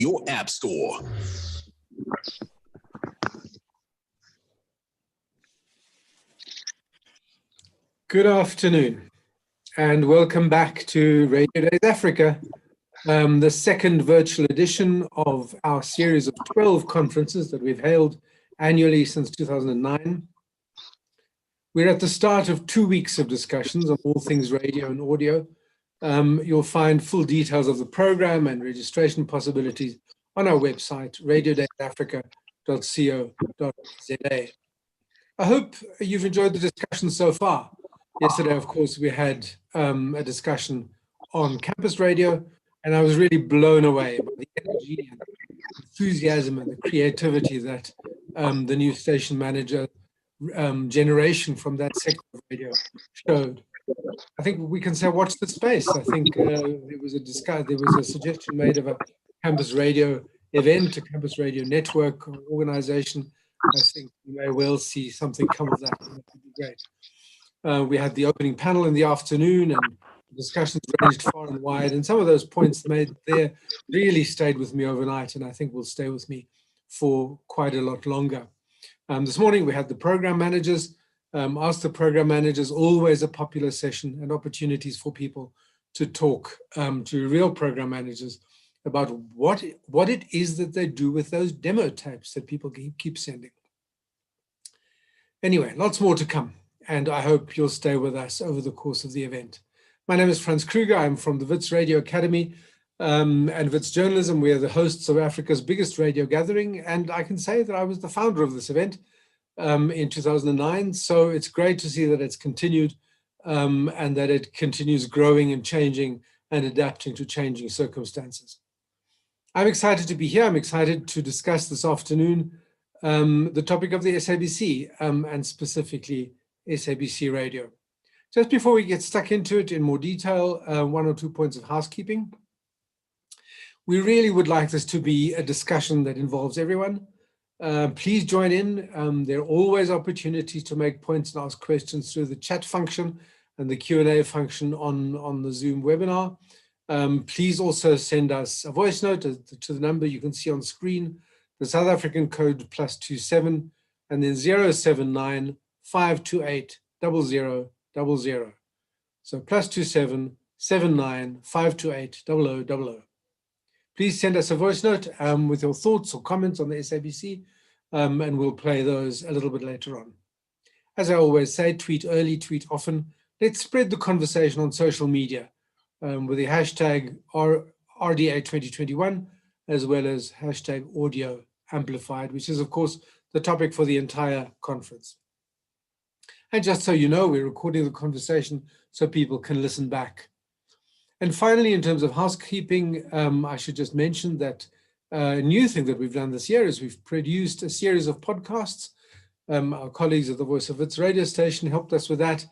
your app store. Good afternoon and welcome back to Radio Days Africa, the second virtual edition of our series of 12 conferences that we've held annually since 2009. We're at the start of 2 weeks of discussions on all things radio and audio. You'll find full details of the program and registration possibilities on our website, radiodaysafrica.co.za. I hope you've enjoyed the discussion so far. Yesterday, of course, we had a discussion on campus radio, and I was really blown away by the energy and enthusiasm and the creativity that the new station manager generation from that sector of radio showed. I think we can say watch the space. I think there was a suggestion made of a campus radio event, a campus radio network organization. I think you may well see something come of that. That would be great. We had the opening panel in the afternoon and discussions ranged far and wide, and some of those points made there really stayed with me overnight, and I think will stay with me for quite a lot longer. This morning we had the program managers. Ask the program managers, always a popular session and opportunities for people to talk to real program managers about what it is that they do with those demo tapes that people keep sending. Anyway, lots more to come, and I hope you'll stay with us over the course of the event. My name is Franz Kruger. I'm from the WITS Radio Academy and WITS Journalism. We are the hosts of Africa's biggest radio gathering, and I can say that I was the founder of this event in 2009. So it's great to see that it's continued and that it continues growing and changing and adapting to changing circumstances. I'm excited to be here. I'm excited to discuss this afternoon the topic of the SABC and specifically SABC Radio. Just before we get stuck into it in more detail, 1 or 2 points of housekeeping. We really would like this to be a discussion that involves everyone. Please join in. There are always opportunities to make points and ask questions through the chat function and the Q&A function on the Zoom webinar. Please also send us a voice note to the number you can see on screen, the South African code +27 and then 079 528 0000. So +27 79 528 0000. Please send us a voice note with your thoughts or comments on the SABC, and we'll play those a little bit later on. As I always say, tweet early, tweet often. Let's spread the conversation on social media with the hashtag RDA2021, as well as hashtag audio amplified, which is, of course, the topic for the entire conference. And just so you know, we're recording the conversation so people can listen back. And finally, in terms of housekeeping, I should just mention that a new thing that we've done this year is we've produced a series of podcasts. Our colleagues at the Voice of WITS radio station helped us with that.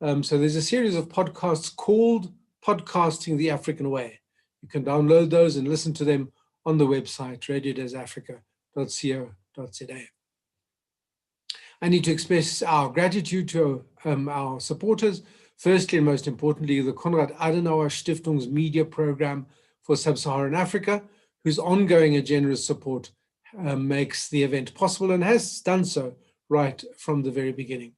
So there's a series of podcasts called Podcasting the African Way. You can download those and listen to them on the website, radiodaysafrica.co.za. I need to express our gratitude to our supporters. Firstly, and most importantly, the Konrad Adenauer Stiftung's media program for Sub-Saharan Africa, whose ongoing and generous support makes the event possible and has done so right from the very beginning.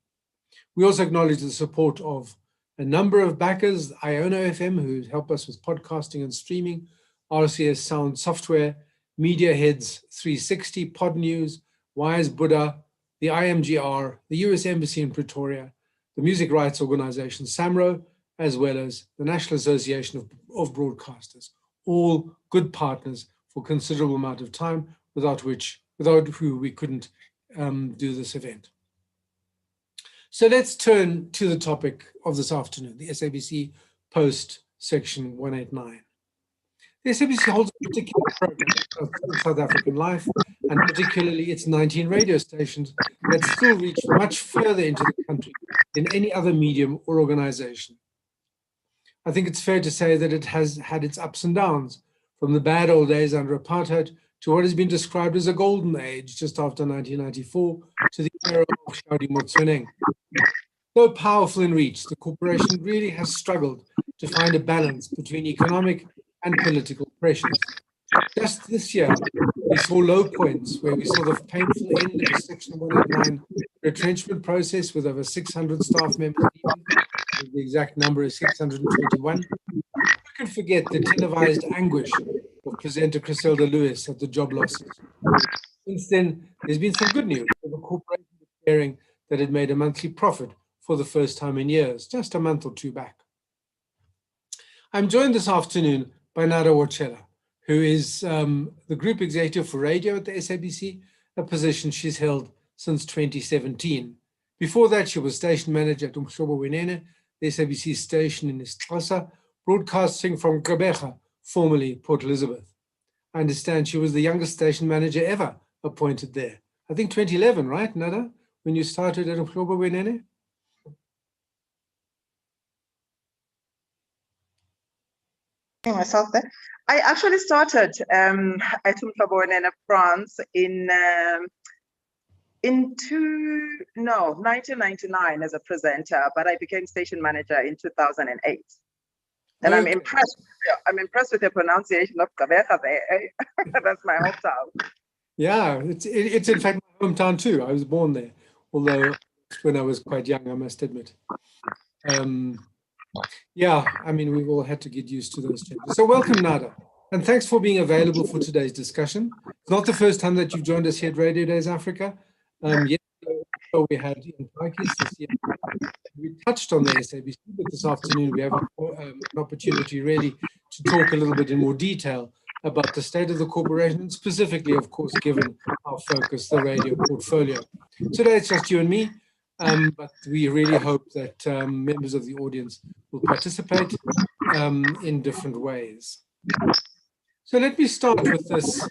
We also acknowledge the support of a number of backers, Iono FM, who help us with podcasting and streaming, RCS Sound Software, Media Heads 360, Pod News, Wise Buddha, the IMGR, the US Embassy in Pretoria, the music rights organization SAMRO, as well as the National Association of Broadcasters, all good partners for a considerable amount of time, without who we couldn't do this event. So let's turn to the topic of this afternoon, the SABC Post Section 189. The SABC holds a particular program of South African life, and particularly its 19 radio stations that still reach much further into the country than any other medium or organization. I think it's fair to say that it has had its ups and downs, from the bad old days under apartheid to what has been described as a golden age just after 1994 to the era of Hlaudi Motsoeneng. Though powerful in reach, the corporation really has struggled to find a balance between economic and political pressures. Just this year, we saw low points where we saw the painful end of the Section 189 retrenchment process with over 600 staff members leaving. The exact number is 621. Who can forget the televised anguish of presenter Griselda Lewis at the job losses? Since then, there's been some good news, with the corporation declaring that it made a monthly profit for the first time in years, just a month or two back. I'm joined this afternoon by Nada Warchela, who is the Group Executive for Radio at the SABC, a position she's held since 2017. Before that, she was Station Manager at Umhlobo Wenene, the SABC station in Isxhosa, broadcasting from Gqeberha, formerly Port Elizabeth. I understand she was the youngest station manager ever appointed there. I think 2011, right, Nada, when you started at Umhlobo Wenene? Myself there. I actually started at Umhlobo Wenene, France in 1999 as a presenter, but I became station manager in 2008. And okay. I'm impressed. I'm impressed with the pronunciation of Gqeberha there. That's my hometown. Yeah, it's in fact my hometown too. I was born there, although when I was quite young, I must admit. Yeah, I mean, we've all had to get used to those changes. So welcome, Nada, and thanks for being available for today's discussion. It's not the first time that you've joined us here at Radio Days Africa. Yesterday we had in Parkies this year. We touched on the SABC, but this afternoon we have an opportunity really to talk a little bit in more detail about the state of the corporation, and specifically, of course, given our focus, the radio portfolio. Today it's just you and me, but we really hope that members of the audience will participate in different ways. So let me start with this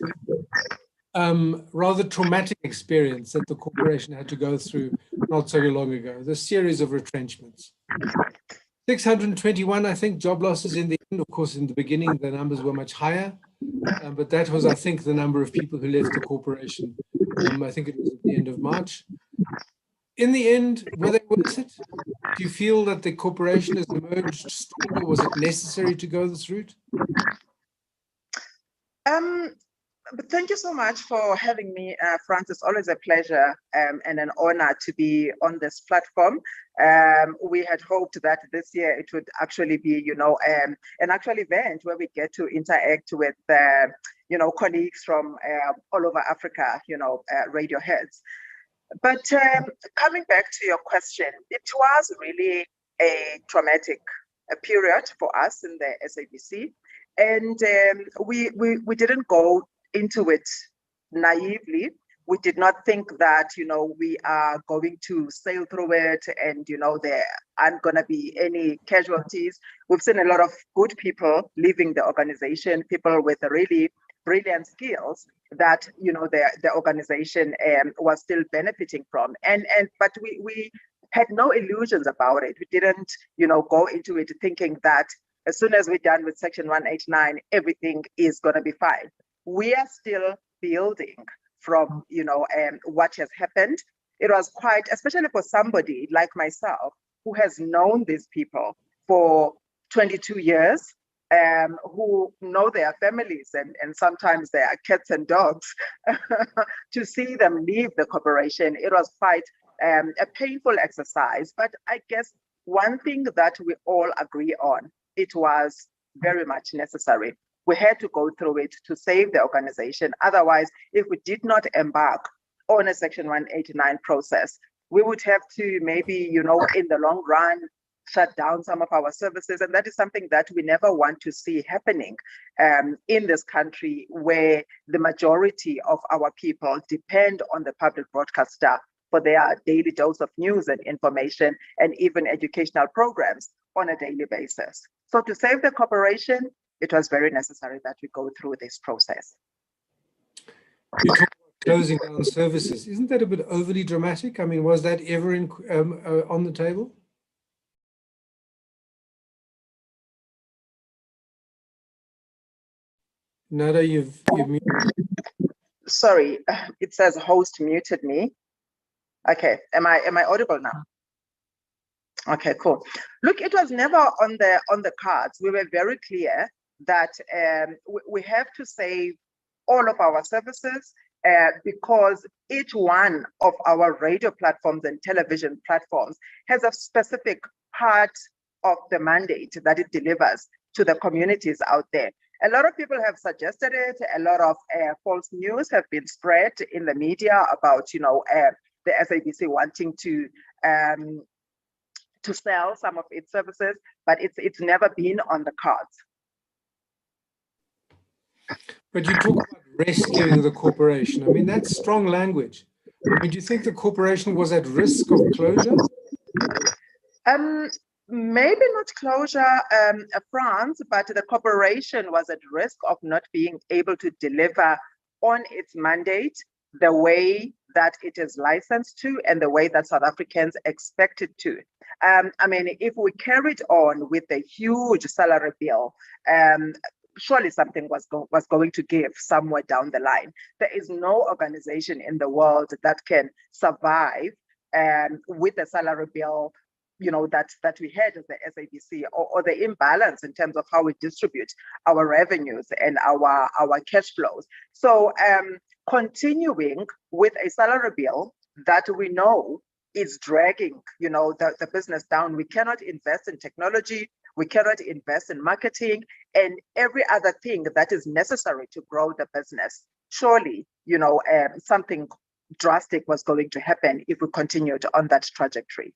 rather traumatic experience that the corporation had to go through not so long ago, the series of retrenchments. 621, I think, job losses in the end. Of course, in the beginning, the numbers were much higher, but that was, I think, the number of people who left the corporation. I think it was at the end of March. In the end, were they worth it? Do you feel that the corporation has emerged stronger? Was it necessary to go this route? But thank you so much for having me, Francis. It's always a pleasure and an honor to be on this platform. We had hoped that this year it would actually be, an actual event where we get to interact with, colleagues from all over Africa, radio heads. But coming back to your question, it was really a traumatic period for us in the SABC. And we didn't go into it naively. We did not think that, we are going to sail through it and, there aren't going to be any casualties. We've seen a lot of good people leaving the organization, people with really brilliant skills that, the organization was still benefiting from. But we had no illusions about it. We didn't, go into it thinking that as soon as we're done with Section 189, everything is going to be fine. We are still building from, what has happened. It was quite, especially for somebody like myself, who has known these people for 22 years, who know their families and sometimes their cats and dogs, to see them leave the corporation. It was quite a painful exercise. But I guess one thing that we all agree on, it was very much necessary. We had to go through it to save the organization. Otherwise, if we did not embark on a Section 189 process, we would have to maybe, in the long run, shut down some of our services. And that is something that we never want to see happening in this country, where the majority of our people depend on the public broadcaster for their daily dose of news and information, and even educational programs on a daily basis. So to save the corporation, it was very necessary that we go through this process. You talk about closing down services. Isn't that a bit overly dramatic? I mean, was that ever on the table? Nada, you've muted. Sorry, it says host muted me. Okay, am I audible now? Okay, cool. Look, it was never on the cards. We were very clear that we have to save all of our services because each one of our radio platforms and television platforms has a specific part of the mandate that it delivers to the communities out there. A lot of people have suggested it. A lot of false news have been spread in the media about, the SABC wanting to sell some of its services, but it's never been on the cards. But you talk about rescuing the corporation. I mean, that's strong language. I mean, do you think the corporation was at risk of closure? Maybe not closure, France, but the corporation was at risk of not being able to deliver on its mandate the way that it is licensed to and the way that South Africans expect it to. I mean, if we carried on with a huge salary bill, surely something was going to give somewhere down the line. There is no organization in the world that can survive with a salary bill, that we had as the SABC, or the imbalance in terms of how we distribute our revenues and our cash flows. So continuing with a salary bill that we know is dragging, the business down. We cannot invest in technology. We cannot invest in marketing and every other thing that is necessary to grow the business. Surely, something drastic was going to happen if we continued on that trajectory.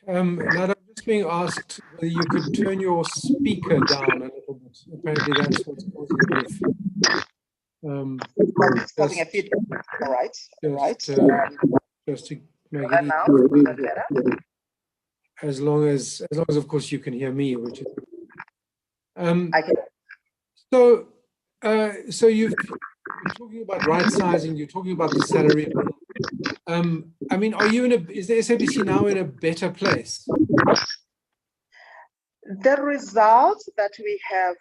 Now I'm just being asked whether you could turn your speaker down a little bit. Apparently that's what's causing a bit of causing a feedback. All right. Just to make it easier. As long as of course you can hear me, which is I can. So you're talking about right sizing, you're talking about the salary bill. I mean, is the SABC now in a better place? The results that we have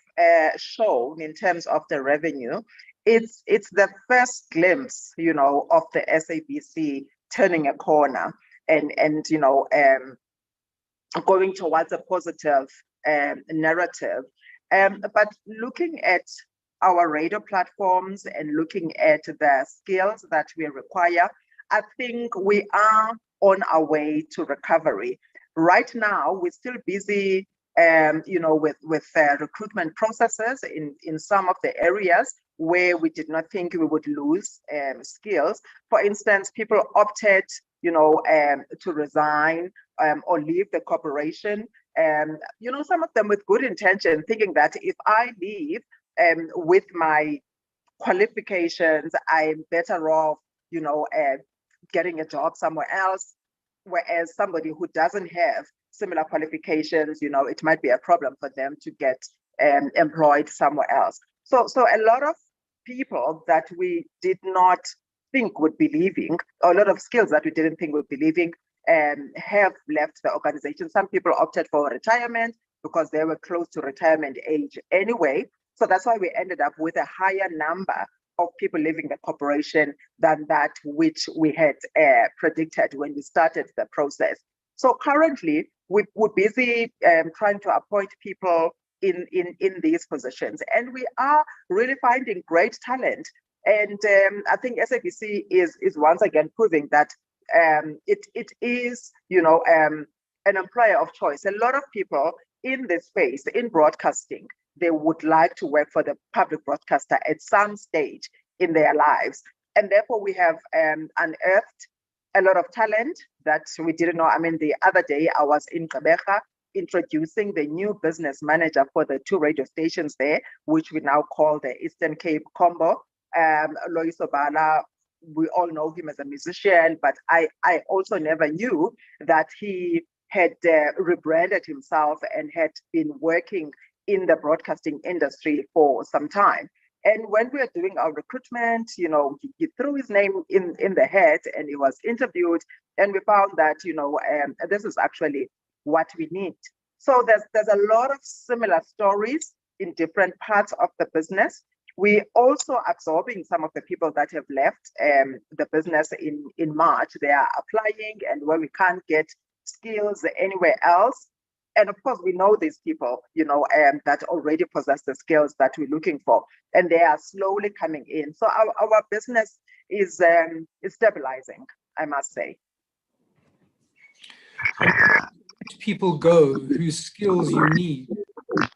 shown in terms of the revenue, it's the first glimpse, of the SABC turning a corner and going towards a positive narrative. But looking at our radio platforms and looking at the skills that we require, I think we are on our way to recovery. Right now, we're still busy, with recruitment processes in some of the areas where we did not think we would lose skills. For instance, people opted, to resign or leave the corporation. Some of them with good intention, thinking that if I leave with my qualifications, I'm better off, getting a job somewhere else. Whereas somebody who doesn't have similar qualifications, it might be a problem for them to get employed somewhere else. So a lot of people that we did not think would be leaving, or a lot of skills that we didn't think would be leaving, have left the organization. Some people opted for retirement because they were close to retirement age anyway. So that's why we ended up with a higher number of people leaving the corporation than that which we had predicted when we started the process. So currently, we're busy trying to appoint people in these positions. And we are really finding great talent. And I think SABC is once again proving that it is, an employer of choice. A lot of people in this space, in broadcasting, they would like to work for the public broadcaster at some stage in their lives. And therefore, we have unearthed a lot of talent that we didn't know. I mean, the other day, I was in Gqeberha introducing the new business manager for the 2 radio stations there, which we now call the Eastern Cape Combo. Loyiso Bala, we all know him as a musician, but I also never knew that he had rebranded himself and had been working in the broadcasting industry for some time. And when we were doing our recruitment, he threw his name in the hat and he was interviewed, and we found that, this is actually what we need. So there's a lot of similar stories in different parts of the business. We also absorbing some of the people that have left the business in March. They are applying, and where we can't get skills anywhere else, And of course, we know these people, that already possess the skills that we're looking for, and they are slowly coming in. So our business is stabilizing, I must say. People go whose skills you need.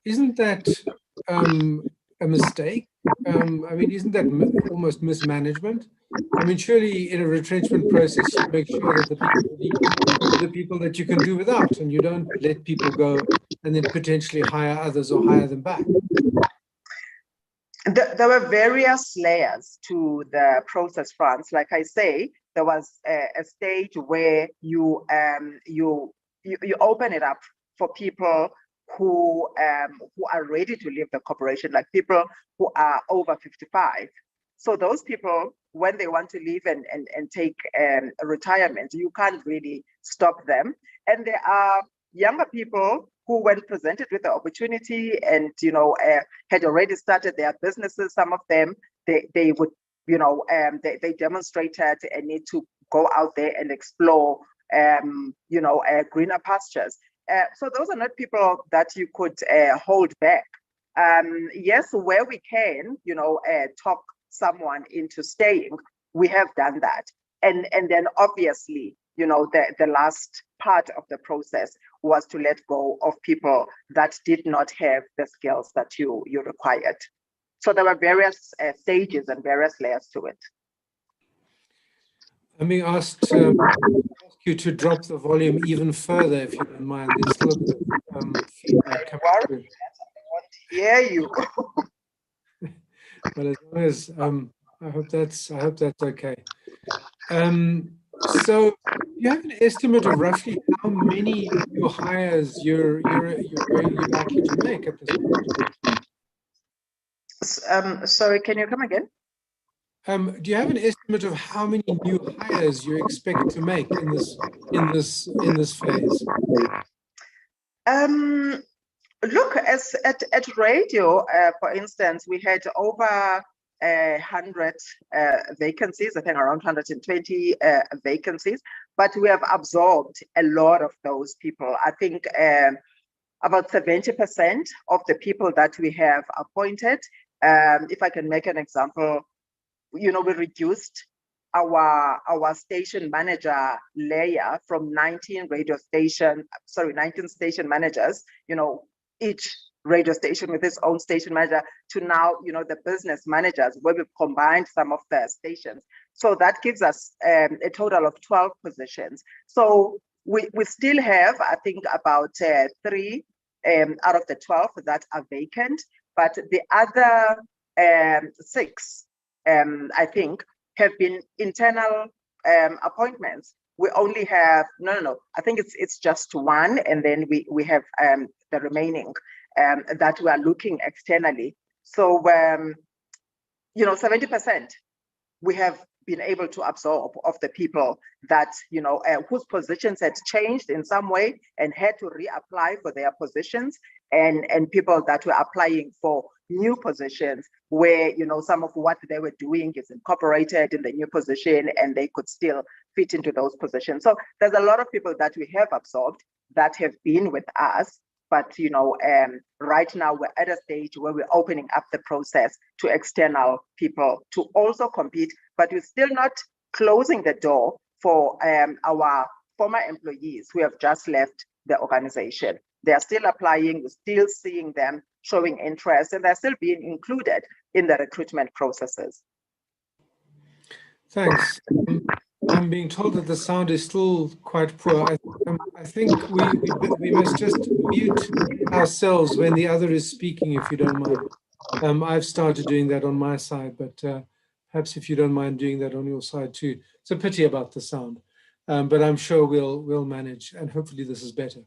Isn't that a mistake? I mean, isn't that almost mismanagement? I mean, surely in a retrenchment process, you make sure that the people you need are the people that you can do without, and you don't let people go and then potentially hire others or hire them back. There were various layers to the process, Franz. Like I say, there was a stage where you open it up for people who are ready to leave the corporation, like people who are over 55. So those people, when they want to leave and take a retirement, you can't really stop them. And there are younger people who, when presented with the opportunity and had already started their businesses, some of them they would they demonstrated a need to go out there and explore greener pastures. So those are not people that you could hold back. Yes, where we can, talk someone into staying, we have done that. And then obviously, the last part of the process was to let go of people that did not have the skills that you required. So there were various stages and various layers to it. I'm being asked you to drop the volume even further, if you don't mind. There's still a bit of feedback coming through. I want to hear you. Well, as long as I hope that's okay. So you have an estimate of roughly how many new hires you're likely to make at this point? Sorry, can you come again? Do you have an estimate of how many new hires you expect to make in this phase? Look, as at radio, for instance, we had over 100 vacancies, I think around 120 vacancies, but we have absorbed a lot of those people. I think about 70% of the people that we have appointed, if I can make an example, we reduced our station manager layer from 19 station managers, each radio station with its own station manager, to now, the business managers, where we've combined some of the stations. So that gives us a total of 12 positions. So we still have, I think, about 3 out of the 12 that are vacant, but the other 6, I think, have been internal appointments. We only have, I think it's just 1, and then we have the remaining that we are looking externally. So, 70% we have been able to absorb of the people that, whose positions had changed in some way and had to reapply for their positions, and people that were applying for new positions where, some of what they were doing is incorporated in the new position and they could still fit into those positions. So there's a lot of people that we have absorbed that have been with us. But, right now we're at a stage where we're opening up the process to external people to also compete, but we're still not closing the door for our former employees who have just left the organization. They're still applying, we're still seeing them showing interest, and they're still being included in the recruitment processes. Thanks. I'm being told that the sound is still quite poor. I think we must just mute ourselves when the other is speaking, if you don't mind. I've started doing that on my side, but perhaps if you don't mind doing that on your side too. It's a pity about the sound, but I'm sure we'll manage, and hopefully this is better.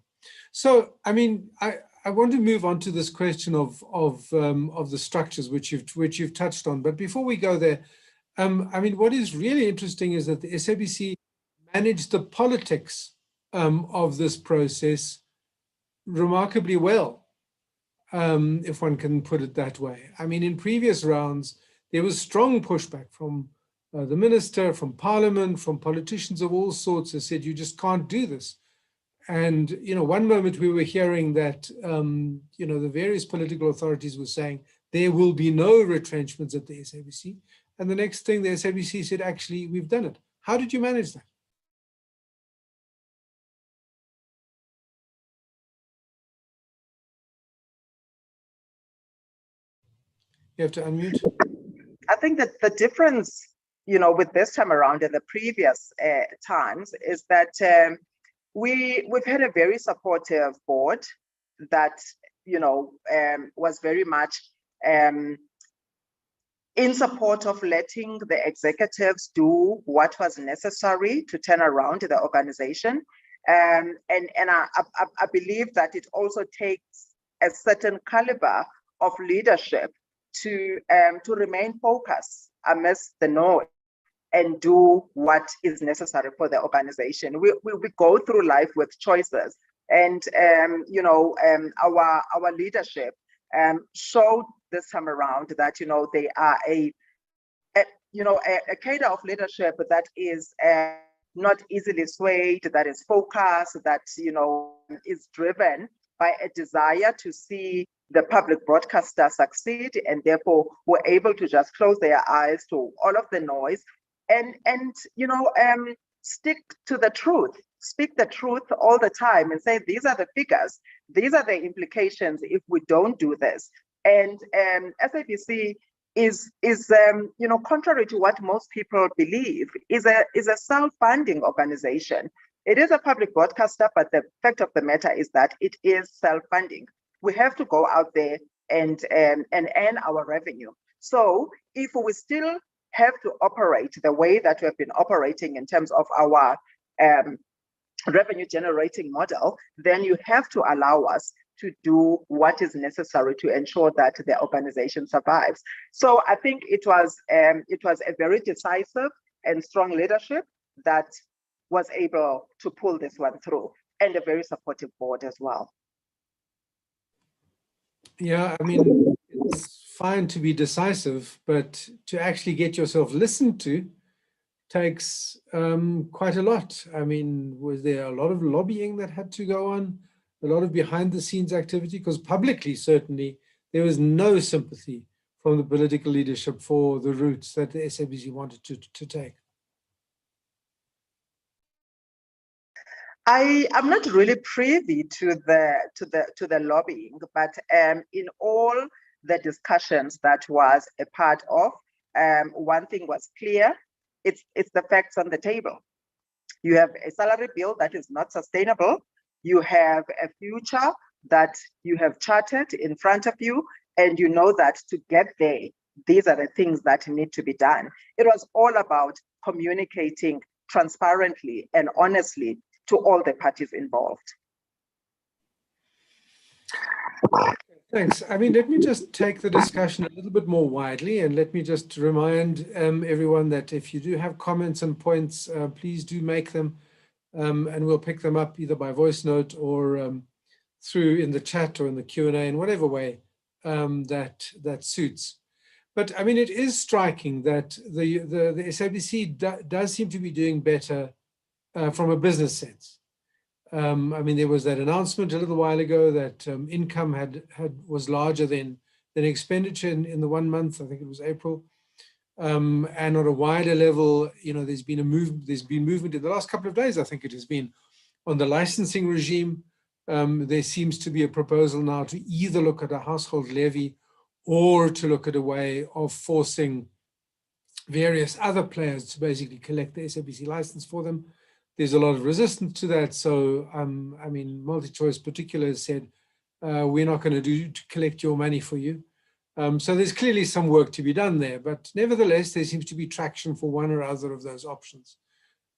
So, I mean, I want to move on to this question of the structures which you've touched on. But before we go there, I mean, what is really interesting is that the SABC managed the politics of this process remarkably well, if one can put it that way. I mean, in previous rounds, there was strong pushback from the minister, from parliament, from politicians of all sorts who said, you just can't do this. And, one moment we were hearing that, the various political authorities were saying there will be no retrenchments at the SABC. And the next thing the SABC said, actually, we've done it. How did you manage that? You have to unmute. I think that the difference, with this time around and the previous times is that we've had a very supportive board that, was very much in support of letting the executives do what was necessary to turn around the organization. And I believe that it also takes a certain caliber of leadership to remain focused amidst the noise and do what is necessary for the organization. We go through life with choices, and our leadership showed this time around that they are a cadre of leadership that is not easily swayed, that is focused, that is driven by a desire to see the public broadcaster succeed, and therefore were able to just close their eyes to all of the noise and stick to the truth, speak the truth all the time and say, these are the figures, these are the implications if we don't do this. And SABC is contrary to what most people believe, is a self-funding organization. It is a public broadcaster, but the fact of the matter is that it is self-funding. We have to go out there and earn our revenue. So if we still have to operate the way that we have been operating in terms of our revenue generating model, then you have to allow us to do what is necessary to ensure that the organization survives. So I think it was a very decisive and strong leadership that was able to pull this one through, and a very supportive board as well. Yeah, I mean, it's fine to be decisive, but to actually get yourself listened to takes quite a lot. I mean, was there a lot of lobbying that had to go on, a lot of behind the scenes activity? Because publicly, certainly, there was no sympathy from the political leadership for the routes that the SABC wanted to take. I'm not really privy to the lobbying, but in all the discussions that was a part of, one thing was clear: it's the facts on the table. You have a salary bill that is not sustainable. You have a future that you have charted in front of you, and you know that to get there, these are the things that need to be done. It was all about communicating transparently and honestly to all the parties involved. Thanks. I mean, let me just take the discussion a little bit more widely, and let me just remind everyone that if you do have comments and points, please do make them, and we'll pick them up either by voice note or through in the chat or in the Q&A in whatever way that suits. But I mean, it is striking that the SABC does seem to be doing better from a business sense. I mean, there was that announcement a little while ago that income was larger than expenditure in the 1 month. I think it was April. And on a wider level, there's been movement in the last couple of days. I think it has been on the licensing regime. There seems to be a proposal now to either look at a household levy or to look at a way of forcing various other players to basically collect the SABC license for them. There's a lot of resistance to that. So, I mean, MultiChoice particular said, we're not going to collect your money for you. So there's clearly some work to be done there, but nevertheless, there seems to be traction for one or other of those options.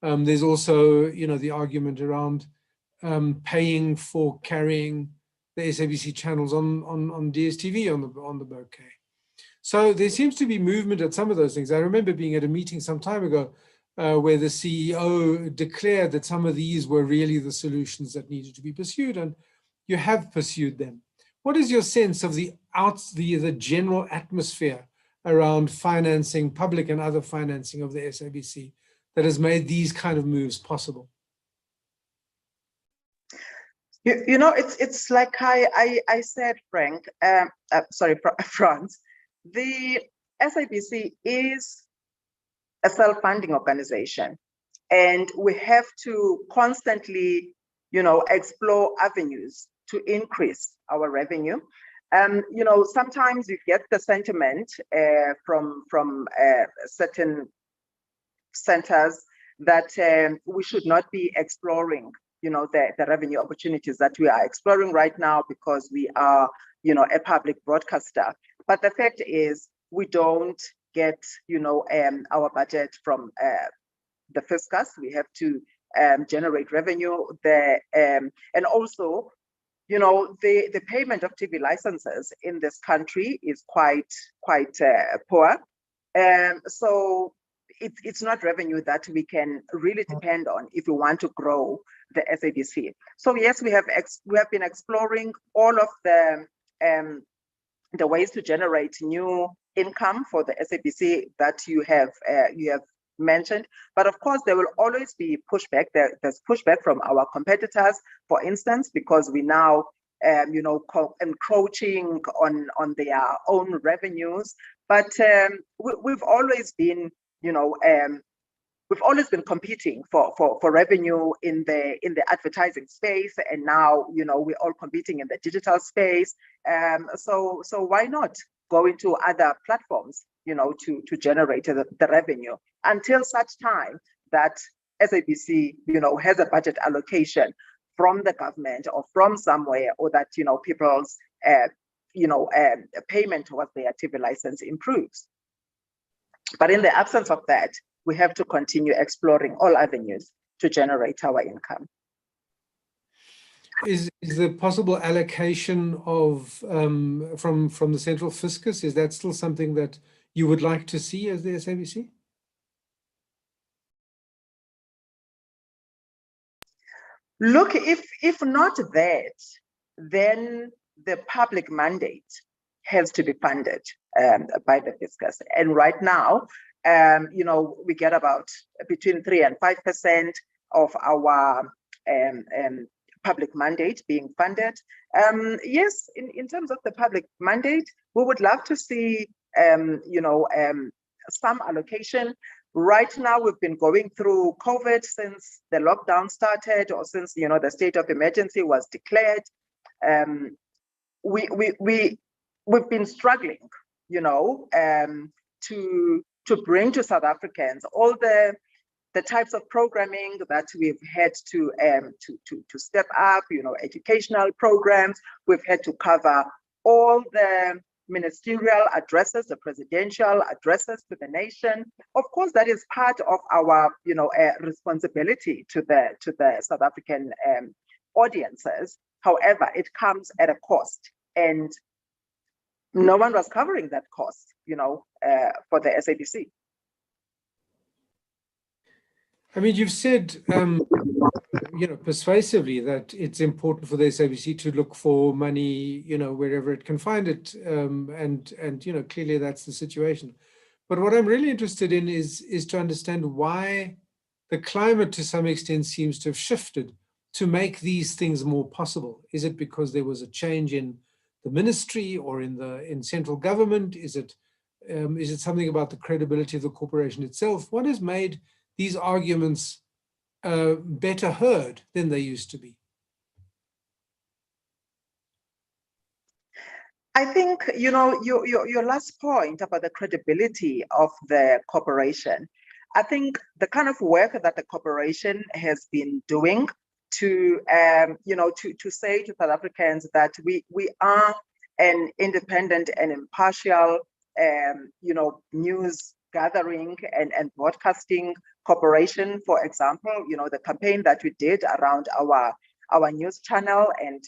There's also, the argument around paying for carrying the SABC channels on DSTV on the bouquet. So there seems to be movement at some of those things. I remember being at a meeting some time ago where the CEO declared that some of these were really the solutions that needed to be pursued, and you have pursued them. What is your sense of the general atmosphere around financing, public and other financing of the SABC that has made these kind of moves possible? You know, it's like I said, Frank. Sorry, Franz. The SABC is a self-funding organization, and we have to constantly, explore avenues to increase our revenue. Sometimes you get the sentiment from certain centers that we should not be exploring, the revenue opportunities that we are exploring right now because we are, a public broadcaster. But the fact is, we don't get, our budget from the fiscus. We have to generate revenue there, and also, the payment of TV licenses in this country is quite poor. So it's not revenue that we can really depend on if we want to grow the SABC. So yes, we have been exploring all of the ways to generate new income for the SABC that you have mentioned. But of course, there will always be pushback. There's pushback from our competitors, for instance, because we now encroaching on their own revenues. But we've always been, we've always been competing for revenue in the advertising space, and now we're all competing in the digital space. So why not go into other platforms, to generate the revenue until such time that SABC, has a budget allocation from the government or from somewhere, or that people's payment towards their TV license improves. But in the absence of that, we have to continue exploring all avenues to generate our income. Is the possible allocation of from the central fiscus, is that still something that you would like to see as the SABC? Look, if not that, then the public mandate has to be funded by the fiscus. And right now, we get about between 3 and 5% of our public mandate being funded. Yes, in terms of the public mandate, we would love to see, some allocation. Right now, we've been going through COVID since the lockdown started, or since the state of emergency was declared. We've been struggling, to bring to South Africans all the types of programming that we've had to step up, educational programs. We've had to cover all the ministerial addresses, the presidential addresses to the nation. Of course, that is part of our, responsibility to the South African audiences. However, it comes at a cost, and no one was covering that cost, for the SABC. I mean, you've said, persuasively that it's important for the SABC to look for money, wherever it can find it, and clearly that's the situation. But what I'm really interested in is to understand why the climate, to some extent, seems to have shifted to make these things more possible. Is it because there was a change in the ministry or in central government? Is it something about the credibility of the corporation itself? What has made these arguments better heard than they used to be? I think, your last point about the credibility of the corporation, I think the kind of work that the corporation has been doing to say to South Africans that we are an independent and impartial, news gathering and broadcasting corporation. For example, the campaign that we did around our news channel and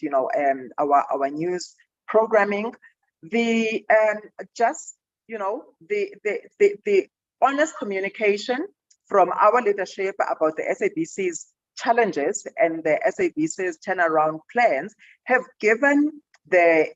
our news programming, the honest communication from our leadership about the SABC's challenges and the SABC's turnaround plans have given the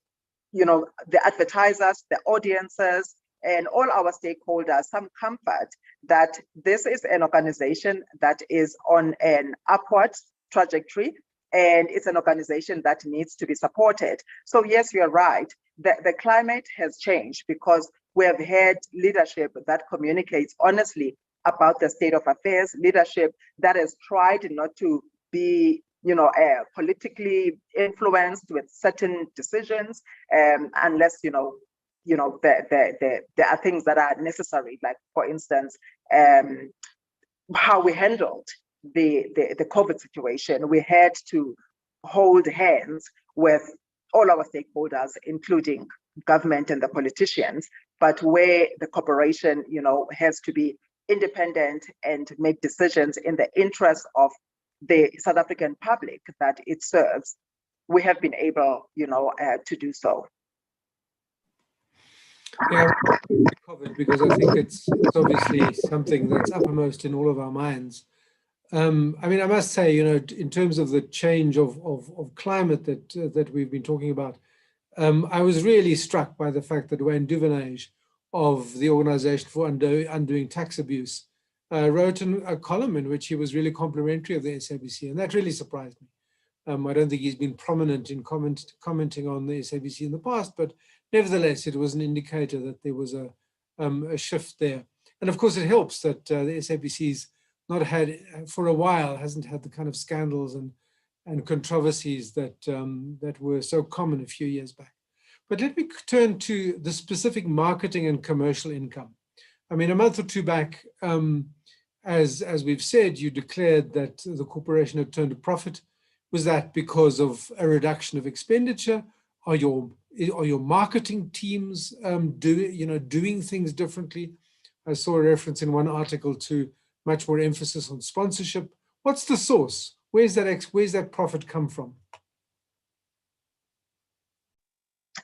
advertisers, the audiences, and all our stakeholders some comfort that this is an organization that is on an upward trajectory, and it's an organization that needs to be supported. So yes, you're right. The climate has changed because we have had leadership that communicates honestly about the state of affairs, leadership that has tried not to be politically influenced with certain decisions, unless there are things that are necessary, like for instance, how we handled the COVID situation. We had to hold hands with all our stakeholders, including government and the politicians, but where the corporation, has to be independent and make decisions in the interest of the South African public that it serves, we have been able, to do so. Yeah, COVID, because I think it's obviously something that's uppermost in all of our minds. I must say, in terms of the change of climate that we've been talking about, I was really struck by the fact that Wayne Duvenage of the Organisation for Undoing Tax Abuse wrote a column in which he was really complimentary of the SABC, and that really surprised me. I don't think he's been prominent in commenting on the SABC in the past, but nevertheless, it was an indicator that there was a shift there. And of course, it helps that the SABC's not had, for a while, hasn't had the kind of scandals and controversies that were so common a few years back. But let me turn to the specific marketing and commercial income. A month or two back, as we've said, you declared that the corporation had turned a profit. Was that because of a reduction of expenditure? Are your marketing teams doing things differently? I saw a reference in one article to much more emphasis on sponsorship. What's the source? Where's that profit come from?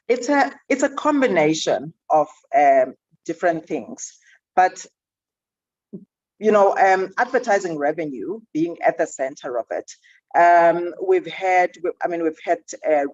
It's a combination of different things, but advertising revenue being at the center of it. We've had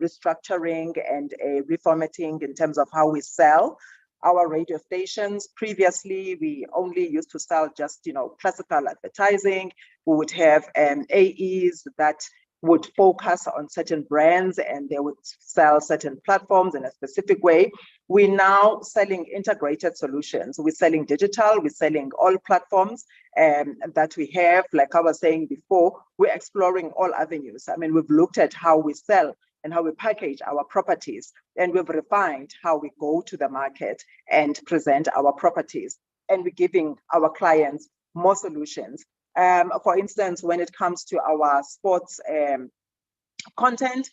restructuring and a reformatting in terms of how we sell our radio stations. Previously, we only used to sell just, classical advertising. We would have AEs that would focus on certain brands and they would sell certain platforms in a specific way. We're now selling integrated solutions. We're selling digital, we're selling all platforms that we have. Like I was saying before, we're exploring all avenues. We've looked at how we sell and how we package our properties, and we've refined how we go to the market and present our properties, and we're giving our clients more solutions. For instance, when it comes to our sports content,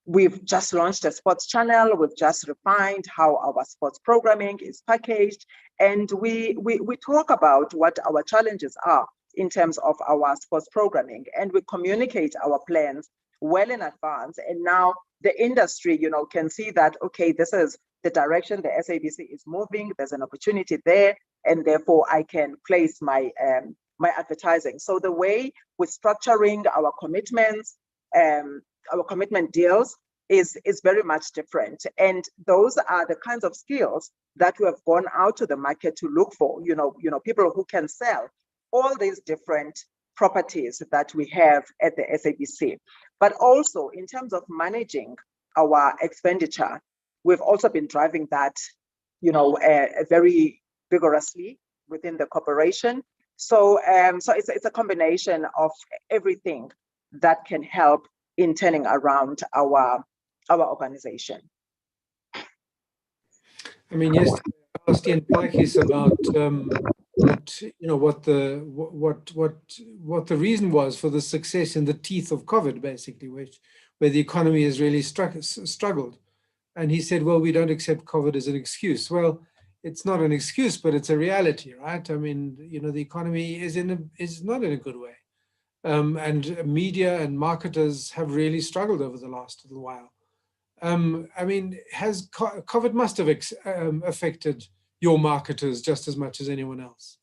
we've just launched a sports channel. We've just refined how our sports programming is packaged, and we talk about what our challenges are in terms of our sports programming, and we communicate our plans well in advance. And now the industry, can see that, okay, this is the direction the SABC is moving. There's an opportunity there, and therefore I can place my advertising. So the way we're structuring our commitments, our commitment deals is very much different. And those are the kinds of skills that we have gone out to the market to look for, people who can sell all these different properties that we have at the SABC. But also in terms of managing our expenditure, we've also been driving that, very vigorously within the corporation. So it's a combination of everything that can help in turning around our organization. Yesterday I asked Ian Pikes about what the reason was for the success in the teeth of COVID, basically, where the economy has really struggled. And he said, well, we don't accept COVID as an excuse. Well, it's not an excuse, but it's a reality, right? The economy is not in a good way. And media and marketers have really struggled over the last little while. Has COVID must have affected your marketers just as much as anyone else?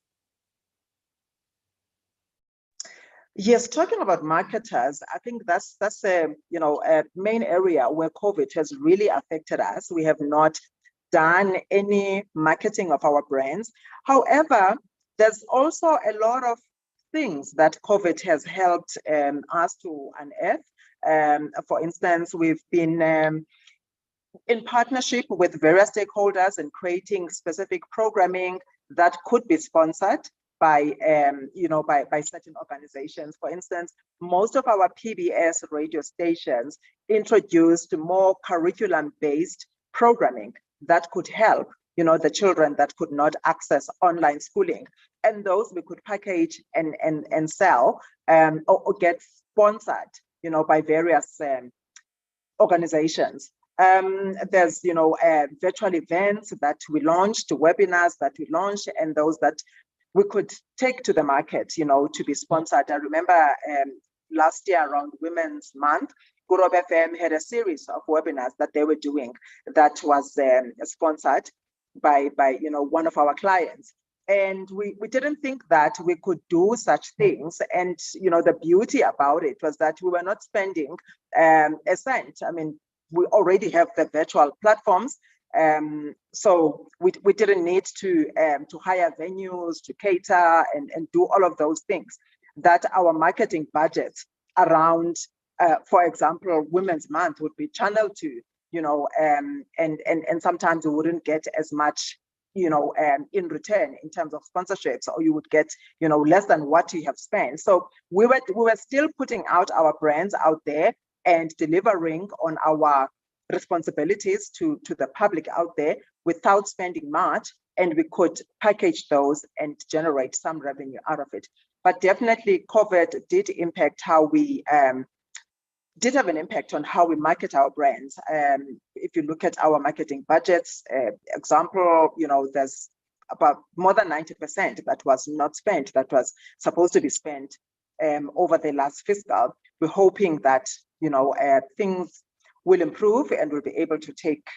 Yes, talking about marketers, I think that's a main area where COVID has really affected us. We have not done any marketing of our brands. However, there's also a lot of things that COVID has helped us to unearth. For instance, we've been in partnership with various stakeholders and creating specific programming that could be sponsored by, by certain organizations. For instance, most of our PBS radio stations introduced more curriculum-based programming that could help, the children that could not access online schooling. And those we could package and sell or get sponsored, by various organizations. There's, virtual events that we launched, webinars that we launched, and those that we could take to the market, to be sponsored. I remember last year around Women's Month, Guru FM had a series of webinars that they were doing that was sponsored by one of our clients. And we didn't think that we could do such things. And, the beauty about it was that we were not spending a cent. I mean, we already have the virtual platforms. So we didn't need to hire venues, to cater and do all of those things that our marketing budget around, for example, Women's Month would be channeled to, and sometimes we wouldn't get as much, in return in terms of sponsorships, or you would get, less than what you have spent. So we were still putting out our brands out there and delivering on our responsibilities to the public out there without spending much, and we could package those and generate some revenue out of it. But definitely COVID did impact how we did have an impact on how we market our brands. If you look at our marketing budgets, example, there's about more than 90% that was not spent, that was supposed to be spent over the last fiscal. We're hoping that, things will improve and we'll be able to take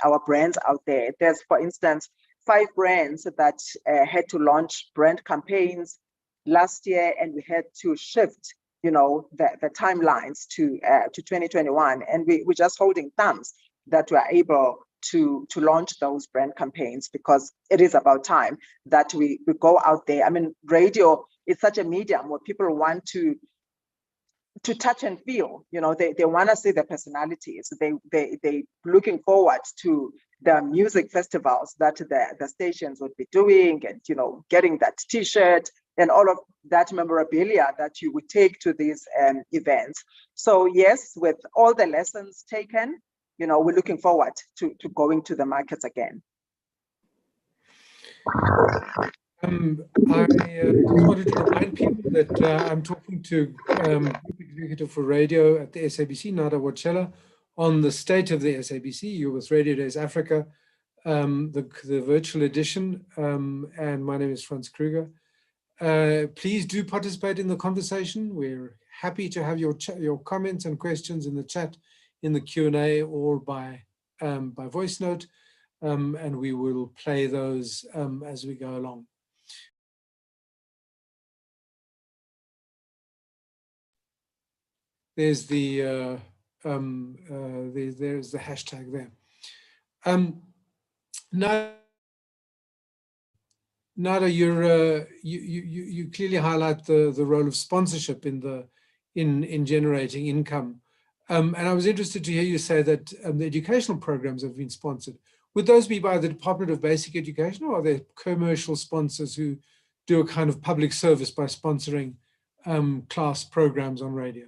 our brands out there. There's, for instance, 5 brands that had to launch brand campaigns last year, and we had to shift the timelines to 2021, and we're just holding thumbs that we're able to launch those brand campaigns, because it is about time that we go out there. I mean, radio is such a medium where people want to touch and feel, they want to see the personalities. They looking forward to the music festivals that the stations would be doing, and getting that T-shirt and all of that memorabilia that you would take to these events. So yes, with all the lessons taken, we're looking forward to going to the markets again. I just wanted to remind people that I'm talking to Group Executive for Radio at the SABC, Nada Wachela, on the state of the SABC. You're with Radio Days Africa, the virtual edition, and my name is Franz Kruger. Please do participate in the conversation. We're happy to have your comments and questions in the chat, in the Q&A, or by voice note, and we will play those as we go along. There's the there's the hashtag there. Nada, you clearly highlight the role of sponsorship in generating income, and I was interested to hear you say that the educational programs have been sponsored. Would those be by the Department of Basic Education, or are there commercial sponsors who do a kind of public service by sponsoring class programs on radio?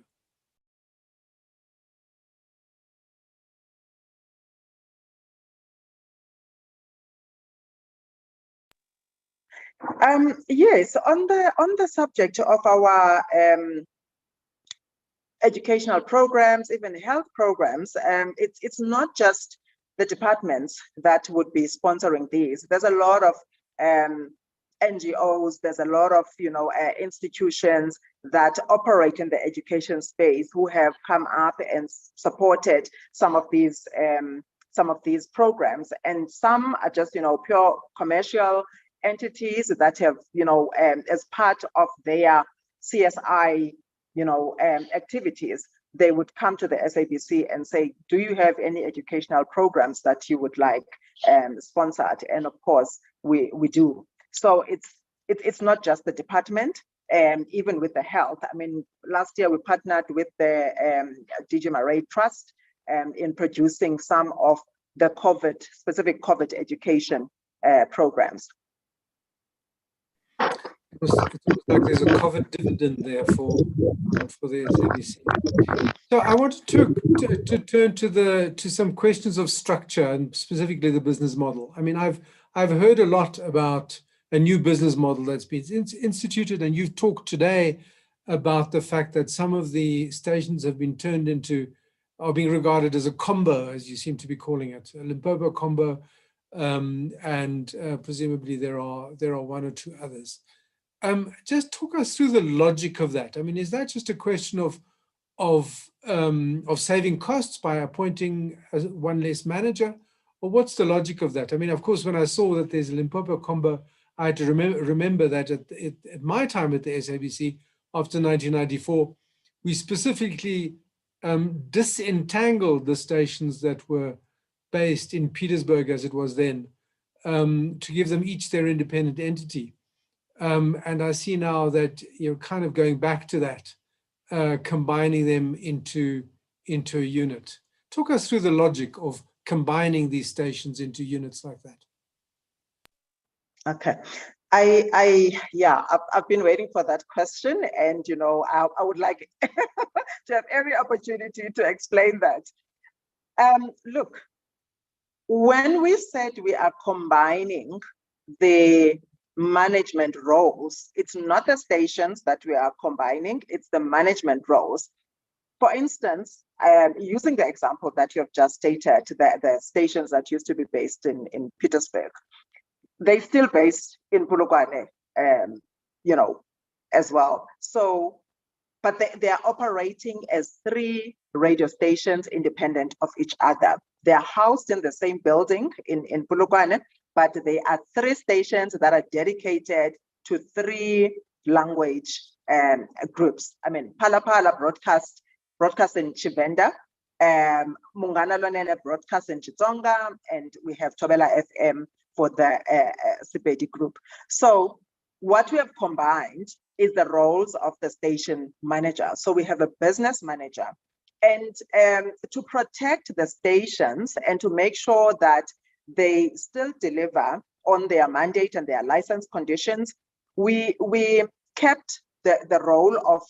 Yes, on the subject of our educational programs, even health programs, it's not just the departments that would be sponsoring these. There's a lot of NGOs, there's a lot of institutions that operate in the education space who have come up and supported some of these programs, and some are just pure commercial entities that have, as part of their CSI, activities, they would come to the SABC and say, do you have any educational programs that you would like sponsored? And of course, we do. So it's not just the department, even with the health. I mean, last year we partnered with the DG Murray Trust in producing some of the specific COVID education programs. It looks like there's a COVID dividend there for the SABC. So I wanted to turn to some questions of structure and specifically the business model. I mean, I've heard a lot about a new business model that's been instituted, and you've talked today about the fact that some of the stations have been turned into, are being regarded as a combo, as you seem to be calling it, a Limpopo combo, and presumably there are one or two others. Just talk us through the logic of that. I mean, is that just a question of saving costs by appointing one less manager, or what's the logic of that? I mean, of course, when I saw that there's a Limpopo combo, I had to remember that at my time at the SABC after 1994, we specifically disentangled the stations that were based in Petersburg, as it was then, to give them each their independent entity. And I see now that you're kind of going back to that, combining them into a unit. Talk us through the logic of combining these stations into units like that. Okay. I've been waiting for that question, and I would like to have every opportunity to explain that. Look, when we said we are combining the management roles, it's not the stations that we are combining, it's the management roles. For instance, using the example that you have just stated, the stations that used to be based in Petersburg, they're still based in Polokwane, as well. So, but they are operating as 3 radio stations independent of each other. They are housed in the same building in Polokwane, but they are 3 stations that are dedicated to 3 language groups. I mean, Phala broadcast in Chivenda, Mungana Lonene broadcast in Chitsonga, and we have Tobela FM for the Sepedi group. So what we have combined is the roles of the station manager. So we have a business manager, and to protect the stations and to make sure that they still deliver on their mandate and their license conditions, we kept the role of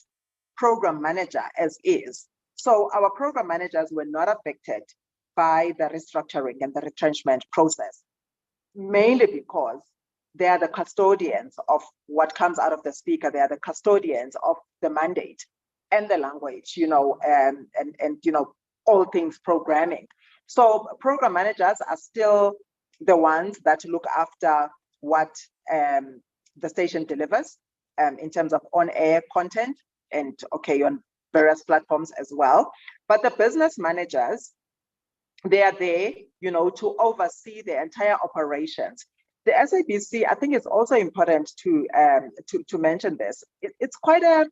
program manager as is. So our program managers were not affected by the restructuring and the retrenchment process, mainly because they are the custodians of what comes out of the speaker. They are the custodians of the mandate and the language, and all things programming. So program managers are still the ones that look after what the station delivers in terms of on-air content and on various platforms as well. But the business managers, they are there, to oversee the entire operations. The SABC, I think it's also important to mention this. It's quite a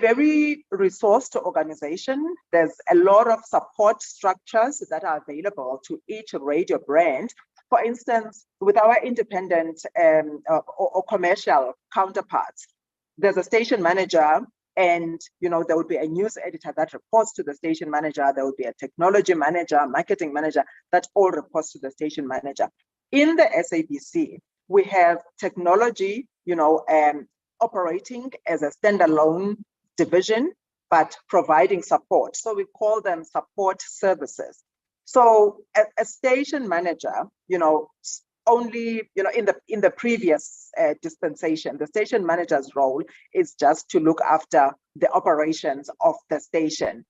very resourced organization. There's a lot of support structures that are available to each radio brand. For instance, with our independent or commercial counterparts, there's a station manager, and there would be a news editor that reports to the station manager. There would be a technology manager, marketing manager, that all reports to the station manager. In the SABC, we have technology, operating as a standalone division, but providing support. So we call them support services. So a station manager, only, in the previous dispensation, the station manager's role is just to look after the operations of the station.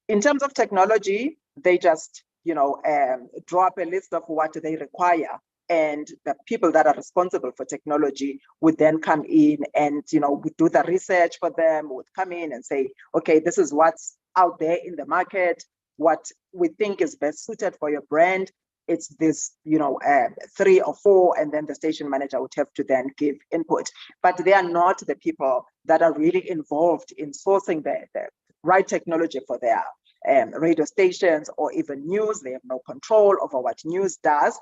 In terms of technology, they just, draw up a list of what they require, and the people that are responsible for technology would then come in and, we do the research for them, would come in and say, okay, this is what's out there in the market, what we think is best suited for your brand. It's this, 3 or 4, and then the station manager would have to then give input. But they are not the people that are really involved in sourcing the right technology for their radio stations or even news. They have no control over what news does.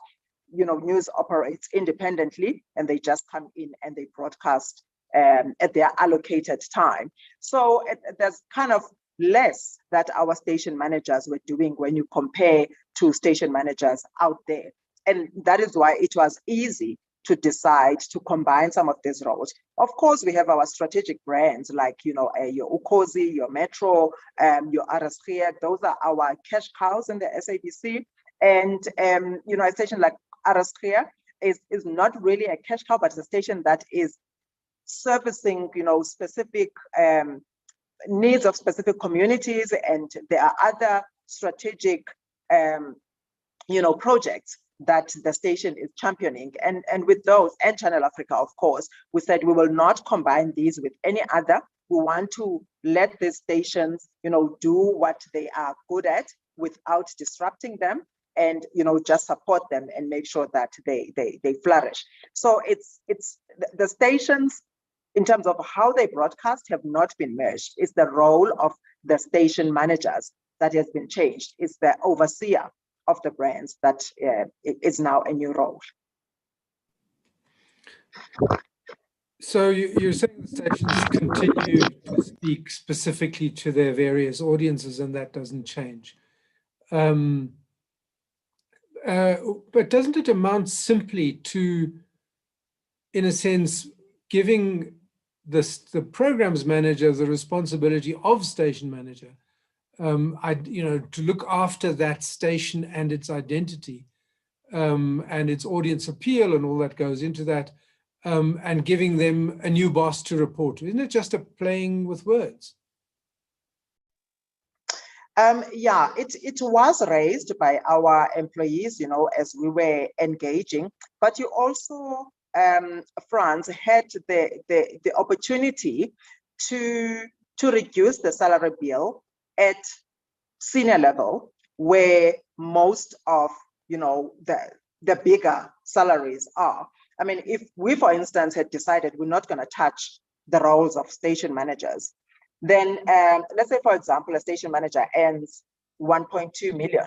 News operates independently, and they just come in and they broadcast at their allocated time. So there's kind of less that our station managers were doing when you compare to station managers out there. And that is why it was easy to decide to combine some of these roles. Of course, we have our strategic brands like, your Ukhozi, your Metro, your RSG. Those are our cash cows in the SABC. And, a station like RSG is not really a cash cow, but it's a station that is servicing, specific needs of specific communities. And there are other strategic, projects that the station is championing. And with those, and Channel Africa, of course, we said we will not combine these with any other. We want to let these stations, do what they are good at without disrupting them, and just support them and make sure that they flourish. So it's the stations, in terms of how they broadcast, have not been merged. It's the role of the station managers that has been changed. It's the overseer of the brands that is now a new role. So you're saying the stations continue to speak specifically to their various audiences, and that doesn't change. But doesn't it amount simply to, in a sense, giving the programs manager the responsibility of station manager, to look after that station and its identity, and its audience appeal and all that goes into that, and giving them a new boss to report to? Isn't it just a playing with words? It was raised by our employees, as we were engaging, but you also, Frans, had the opportunity to reduce the salary bill at senior level, where most of the bigger salaries are. I mean, if we, for instance, had decided we're not going to touch the roles of station managers, then let's say, for example, a station manager earns 1.2 million,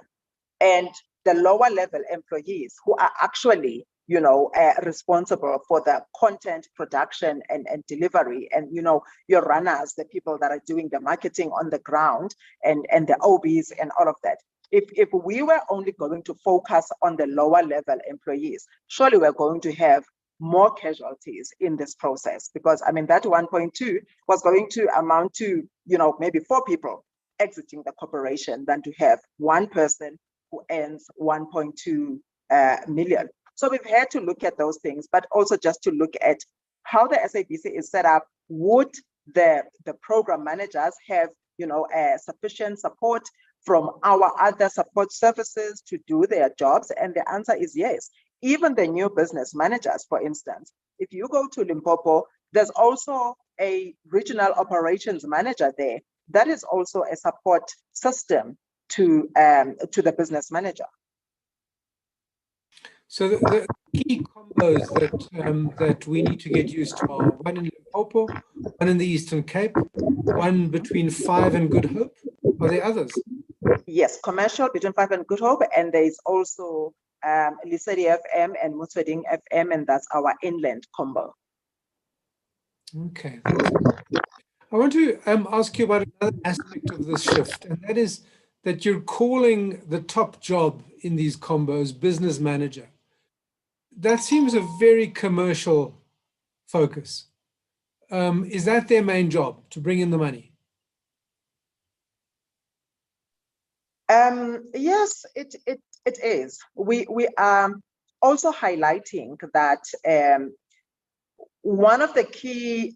and the lower level employees who are actually responsible for the content production and delivery, and your runners, the people that are doing the marketing on the ground, and the OBs and all of that. If we were only going to focus on the lower level employees, surely we're going to have more casualties in this process, because I mean that 1.2 was going to amount to maybe 4 people exiting the corporation than to have one person who earns 1.2 million. So we've had to look at those things, but also just to look at how the SABC is set up. Would the program managers have sufficient support from our other support services to do their jobs? And the answer is yes. Even the new business managers, for instance, if you go to Limpopo, there's also a regional operations manager there. That is also a support system to the business manager. So the key combos that we need to get used to are one in Limpopo, one in the Eastern Cape, one between 5 and Good Hope. Are there others? Yes, commercial between 5 and Good Hope, and there is also Lisedi FM and Motsweding FM, and that's our inland combo. Okay. I want to ask you about another aspect of this shift, and that is that you're calling the top job in these combos business manager. That seems a very commercial focus. Is that their main job, to bring in the money? Yes, it is. We are also highlighting that one of the key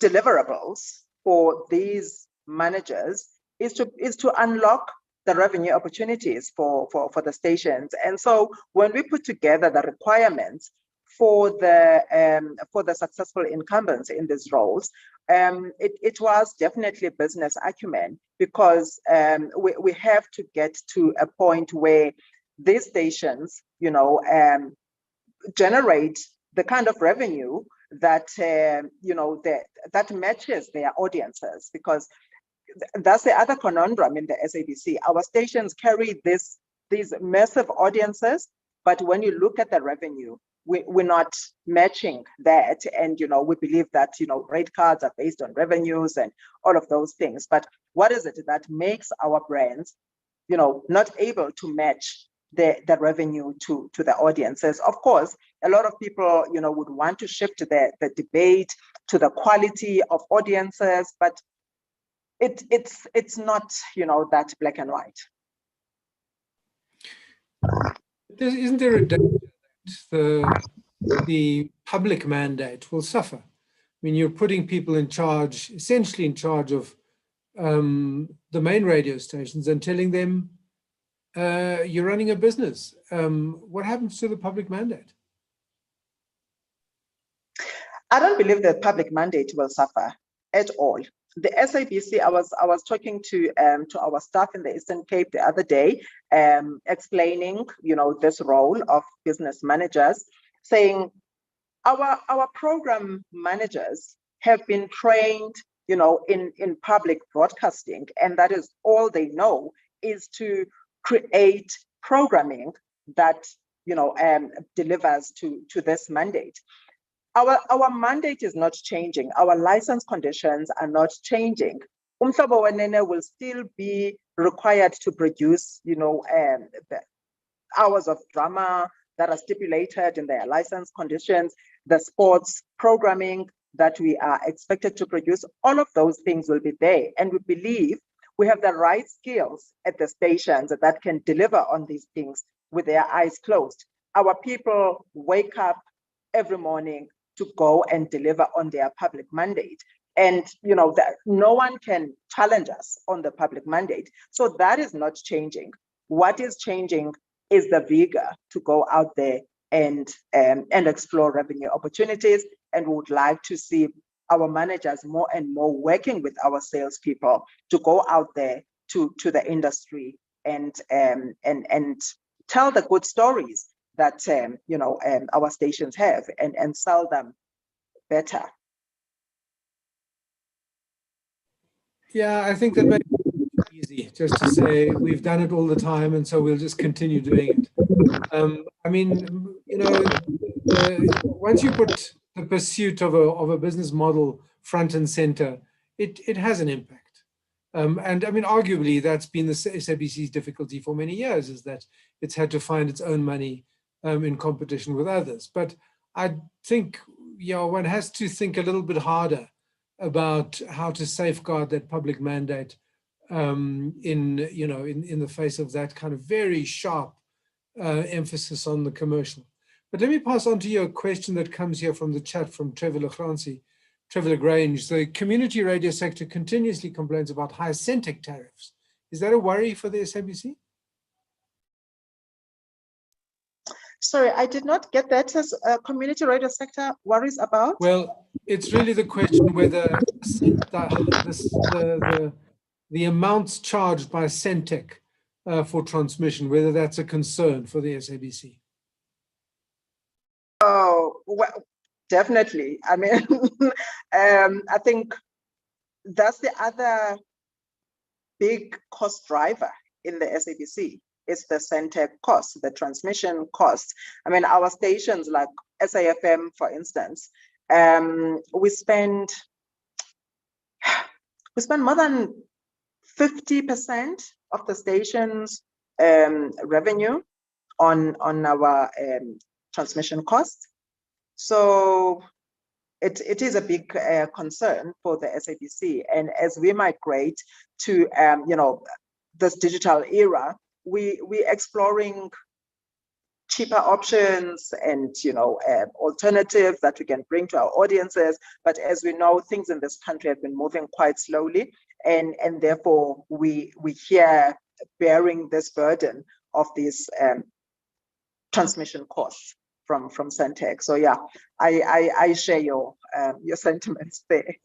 deliverables for these managers is to unlock the revenue opportunities for the stations. And so when we put together the requirements for the successful incumbents in these roles, it was definitely business acumen, because we have to get to a point where these stations, generate the kind of revenue that that matches their audiences, because that's the other conundrum in the SABC. Our stations carry these massive audiences, but when you look at the revenue, we're not matching that. And, we believe that, rate cards are based on revenues and all of those things. But what is it that makes our brands, not able to match the revenue to the audiences? Of course, a lot of people, would want to shift the debate to the quality of audiences, but it's not, that black and white. Isn't there a danger that the public mandate will suffer? I mean, you're putting people in charge, essentially in charge of the main radio stations and telling them you're running a business. What happens to the public mandate? I don't believe the public mandate will suffer at all. The SABC, I was talking to our staff in the Eastern Cape the other day, explaining, this role of business managers, saying our program managers have been trained, in public broadcasting, and that is all they know, is to create programming that, delivers to this mandate. Our mandate is not changing. Our license conditions are not changing. Umhlobo Wenene will still be required to produce, the hours of drama that are stipulated in their license conditions, the sports programming that we are expected to produce. All of those things will be there. And we believe we have the right skills at the stations that can deliver on these things with their eyes closed. Our people wake up every morning to go and deliver on their public mandate. And, that no one can challenge us on the public mandate. So that is not changing. What is changing is the vigor to go out there and explore revenue opportunities. And we would like to see our managers more and more working with our salespeople to go out there to the industry and tell the good stories that our stations have and sell them better. Yeah, I think that makes it easy just to say we've done it all the time, and so we'll just continue doing it. I mean, once you put the pursuit of a business model front and center, it has an impact. And I mean, arguably, that's been the SABC's difficulty for many years, is that it's had to find its own money in competition with others. But I think, one has to think a little bit harder about how to safeguard that public mandate in the face of that kind of very sharp emphasis on the commercial. But let me pass on to you a question that comes here from the chat from Trevor Lagrange. The community radio sector continuously complains about high Centec tariffs. Is that a worry for the SABC? Sorry, I did not get that. As a community radio sector worries about? Well, it's really the question whether the amounts charged by Centec for transmission, whether that's a concern for the SABC. Oh, well, definitely. I mean, I think that's the other big cost driver in the SABC. It's the Centec cost, the transmission cost. I mean, our stations like SAFM, for instance, we spend more than 50% of the station's revenue on our transmission costs. So it is a big concern for the SABC. And as we migrate to this digital era, we're exploring cheaper options and alternatives that we can bring to our audiences. But as we know, things in this country have been moving quite slowly, and therefore we here bearing this burden of these transmission costs from Centec. So yeah, I share your sentiments there.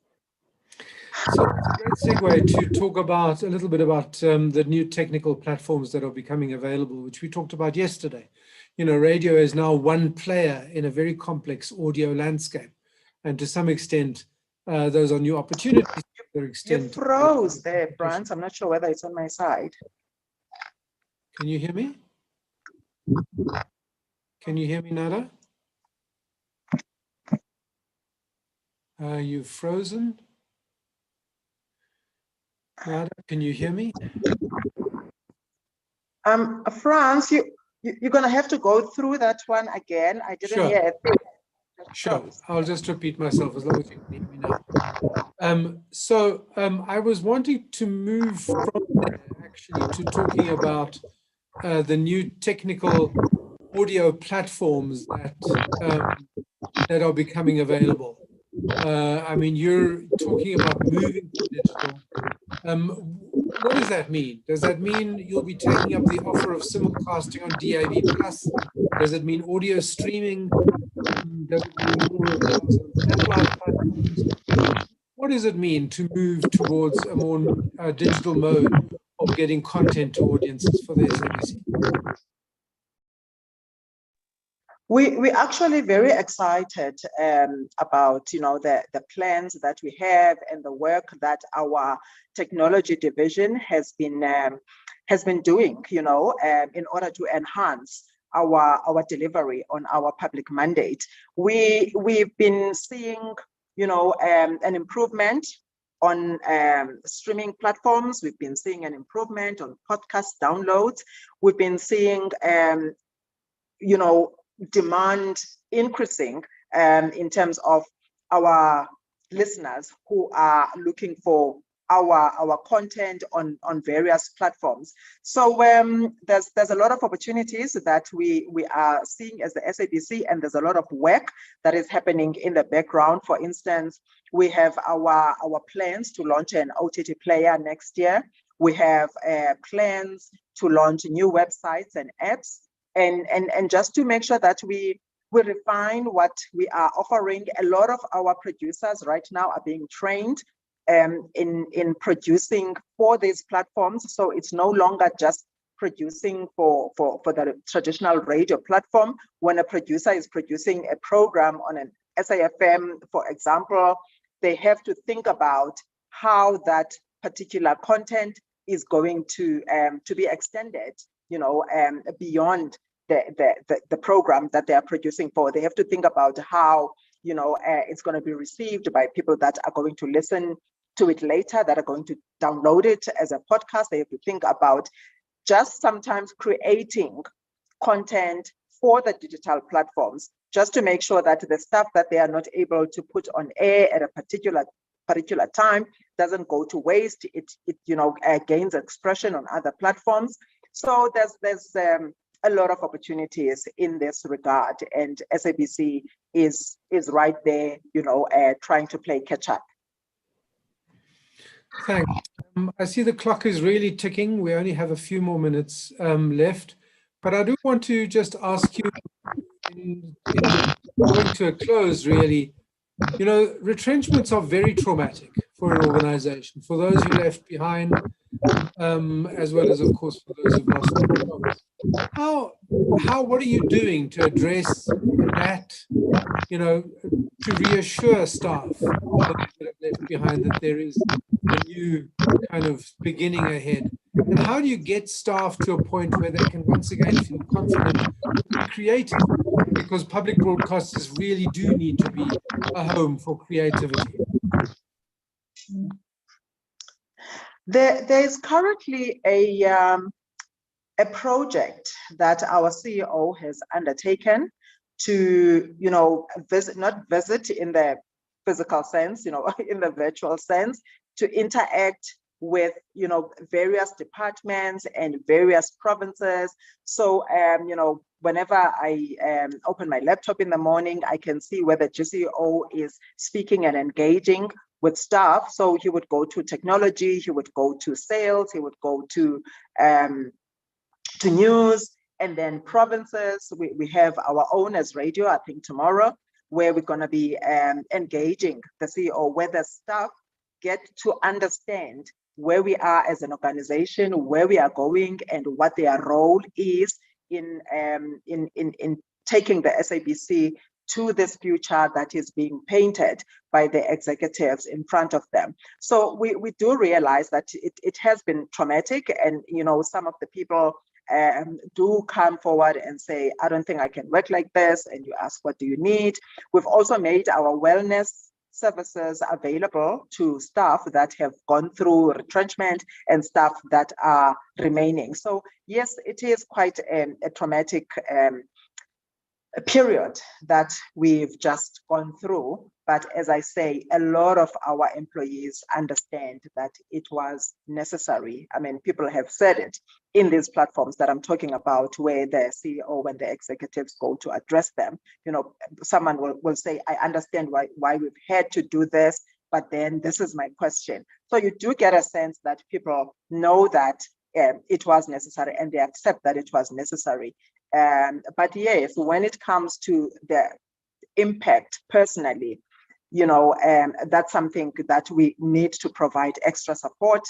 So it's a great segue to talk about a little bit about the new technical platforms that are becoming available, which we talked about yesterday. Radio is now one player in a very complex audio landscape, and to some extent, those are new opportunities. You froze there, Brant. I'm not sure whether it's on my side. Can you hear me? Can you hear me, Nada? You've frozen. Nada, can you hear me? Franz, you're gonna have to go through that one again. I didn't hear it. Sure, I'll just repeat myself as long as you can hear me now. I was wanting to move from there actually to talking about the new technical audio platforms that are becoming available. I mean, you're talking about moving to digital. What does that mean? Does that mean you'll be taking up the offer of simulcasting on DAB+? Does it mean audio streaming? Does it mean more reliance on satellite platforms? What does it mean to move towards a more digital mode of getting content to audiences for the SABC? We're actually very excited about the plans that we have and the work that our technology division has been doing, in order to enhance our delivery on our public mandate. We've been seeing an improvement on streaming platforms. We've been seeing an improvement on podcast downloads. We've been seeing demand increasing in terms of our listeners who are looking for our content on various platforms. So there's a lot of opportunities that we are seeing as the SABC, and there's a lot of work that is happening in the background. For instance, we have our plans to launch an OTT player next year. We have plans to launch new websites and apps. And just to make sure that we refine what we are offering. A lot of our producers right now are being trained in producing for these platforms. So it's no longer just producing for the traditional radio platform. When a producer is producing a program on an SAFM, for example, they have to think about how that particular content is going to be extended, beyond the program that they are producing for. They have to think about how it's going to be received by people that are going to listen to it later, that are going to download it as a podcast. They have to think about just sometimes creating content for the digital platforms, just to make sure that the stuff that they are not able to put on air at a particular time doesn't go to waste. It gains expression on other platforms. So there's a lot of opportunities in this regard, and SABC is right there, trying to play catch up. Thanks. I see the clock is really ticking. We only have a few more minutes left, but I do want to just ask you, in going to a close, really, retrenchments are very traumatic for an organization, for those who left behind, as well as, of course, for those who've lost their jobs. What are you doing to address that, to reassure staff that have left behind that there is a new kind of beginning ahead? And how do you get staff to a point where they can once again feel confident to be creative? Because public broadcasters really do need to be a home for creativity. There is currently a project that our CEO has undertaken to, not visit in the physical sense, in the virtual sense, to interact with, various departments and various provinces. So, whenever I open my laptop in the morning, I can see whether GCO is speaking and engaging with staff. So he would go to technology, he would go to sales, he would go to news, and then provinces. We have our own as radio, I think tomorrow, where we're going to be engaging the CEO, where the staff get to understand where we are as an organization, where we are going, and what their role is in taking the SABC to this future that is being painted by the executives in front of them. So we do realize that it has been traumatic, and some of the people do come forward and say, I don't think I can work like this, and you ask, what do you need? We've also made our wellness services available to staff that have gone through retrenchment and staff that are remaining. So yes, it is quite a traumatic period that we've just gone through. But as I say, a lot of our employees understand that it was necessary. I mean, people have said it in these platforms that I'm talking about, where the CEO and the executives go to address them. You know, someone will say, I understand why we've had to do this, but then this is my question. So you do get a sense that people know that it was necessary and they accept that it was necessary. But yes, when it comes to the impact personally, you know, that's something that we need to provide extra support,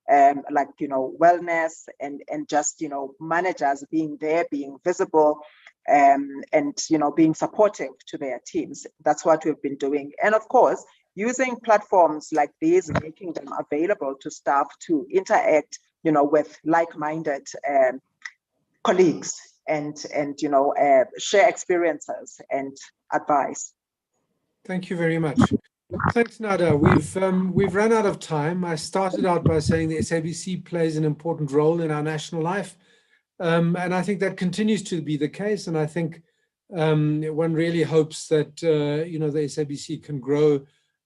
like, you know, wellness and just, you know, managers being there, being visible, and, you know, being supportive to their teams. That's what we've been doing. And of course, using platforms like these, making them available to staff to interact, you know, with like-minded colleagues and you know, share experiences and advice. Thank you very much. Thanks, Nada. We've run out of time. I started out by saying the SABC plays an important role in our national life, and I think that continues to be the case. And I think one really hopes that you know, the SABC can grow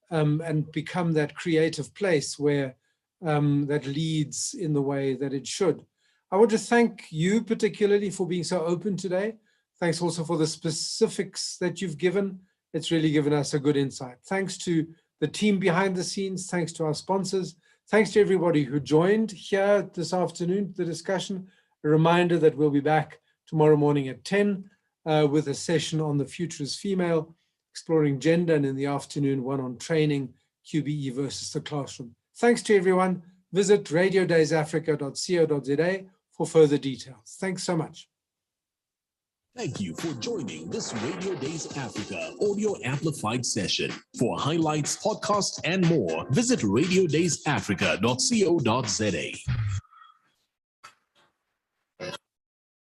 and become that creative place where that leads in the way that it should. I want to thank you particularly for being so open today. Thanks also for the specifics that you've given. It's really given us a good insight. Thanks to the team behind the scenes. Thanks to our sponsors. Thanks to everybody who joined here this afternoon, the discussion. A reminder that we'll be back tomorrow morning at 10 with a session on the future is female, exploring gender, and in the afternoon, one on training, QBE versus the classroom. Thanks to everyone. Visit radiodaysafrica.co.za for further details. Thanks so much. Thank you for joining this Radio Days Africa audio amplified session. For highlights, podcasts, and more, visit radiodaysafrica.co.za.